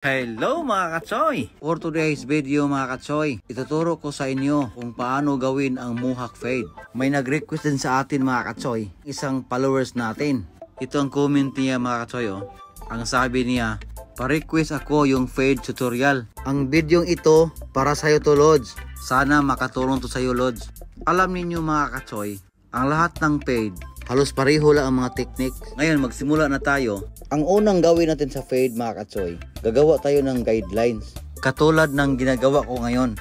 Hello mga katsoy! For today's video mga katsoy, ituturo ko sa inyo kung paano gawin ang Mohawk fade. May nag-request din sa atin mga katsoy, isang followers natin. Ito ang comment niya mga katsoy oh. Ang sabi niya, pa-request ako yung fade tutorial. Ang videong ito para sa'yo to Lods. Sana makatulong to sa'yo Lods. Alam ninyo mga katsoy, ang lahat ng fade, halos pareho lang ang mga technique. Ngayon magsimula na tayo. Ang unang gawin natin sa fade mga katsoy, gagawa tayo ng guidelines. Katulad ng ginagawa ko ngayon.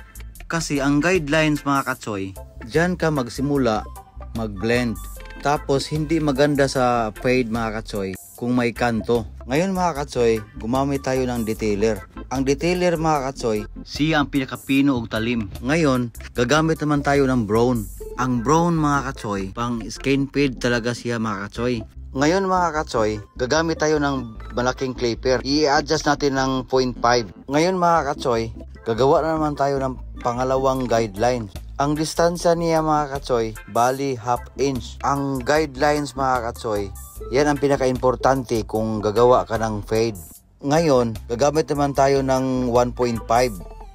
Kasi ang guidelines mga katsoy, dyan ka magsimula, mag-blend. Tapos hindi maganda sa fade mga katsoy kung may kanto. Ngayon mga katsoy, gumamit tayo ng detailer. Ang detailer mga katsoy, siya ang pinakapino og talim. Ngayon, gagamit naman tayo ng brown. Ang brown mga katsoy, pang skin fade talaga siya mga katsoy. Ngayon mga katsoy, gagamit tayo ng malaking clipper. I-adjust natin ng 0.5. Ngayon mga katsoy, gagawa na naman tayo ng pangalawang guidelines. Ang distansya niya mga katsoy, bali half inch. Ang guidelines mga katsoy, yan ang pinaka-importante kung gagawa ka ng fade. Ngayon, gagamit naman tayo ng 1.5.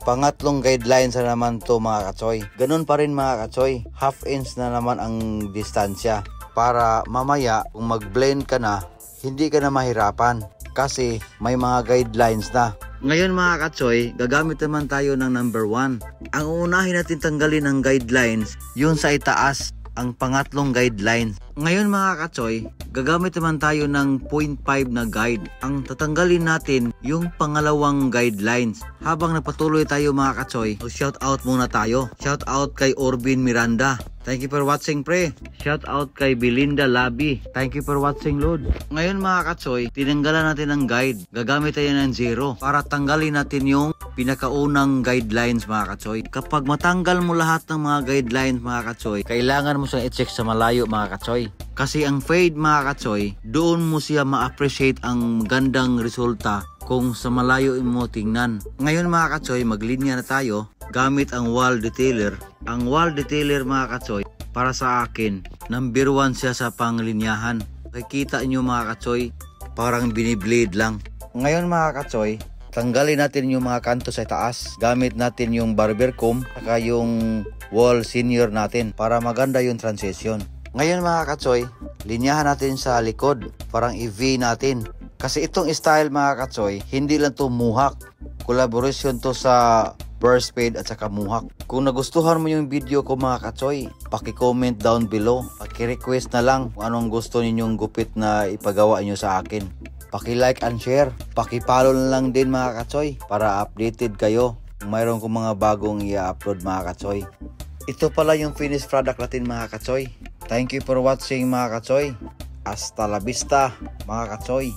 Pangatlong guidelines na naman to mga katsoy. Ganun pa rin mga katsoy, half inch na naman ang distansya. Para mamaya kung mag-blend ka na, hindi ka na mahirapan kasi may mga guidelines na. Ngayon mga katsoy, gagamit naman tayo ng number 1. Ang uunahin natin tanggalin ng guidelines, yun sa itaas, ang pangatlong guidelines. Ngayon mga katsoy, gagamit naman tayo ng 0.5 na guide. Ang tatanggalin natin yung pangalawang guidelines. Habang napatuloy tayo mga katsoy, shout out muna tayo. Shout out kay Orbin Miranda. Thank you for watching pre. Shout out kay Belinda Labi. Thank you for watching Lord. Ngayon mga katsoy, tinanggalan natin ng guide. Gagamit tayo ng 0 para tanggalin natin yung pinakaunang guidelines mga katsoy. Kapag matanggal mo lahat ng mga guidelines mga katsoy, kailangan mo siyang i-check sa malayo mga katsoy. Kasi ang fade mga katsoy, doon mo siya ma-appreciate ang gandang resulta kung sa malayo mo tingnan. Ngayon mga katsoy, maglinya na tayo gamit ang wall detailer. Ang wall detailer mga katsoy, para sa akin, number 1 siya sa panglinyahan. Nakikita nyo mga katsoy, parang biniblade lang. Ngayon mga katsoy, tanggalin natin yung mga kanto sa taas. Gamit natin yung barber comb saka yung wall senior natin para maganda yung transition. Ngayon mga katsoy, linyahan natin sa likod, parang i-V natin. Kasi itong style mga katsoy, hindi lang to Mohawk. Collaboration to sa burst fade at saka Mohawk. Kung nagustuhan mo yung video ko mga katsoy, paki-comment down below. Paki-request na lang kung anong gusto ninyong gupit na ipagawa nyo sa akin. Paki-like and share. Paki-follow na lang din mga katsoy para updated kayo kung mayroon kong mga bagong i-upload mga katsoy. Ito pala yung finished product natin mga katsoy. Thank you for watching mga katsoy. Hasta la vista mga katsoy.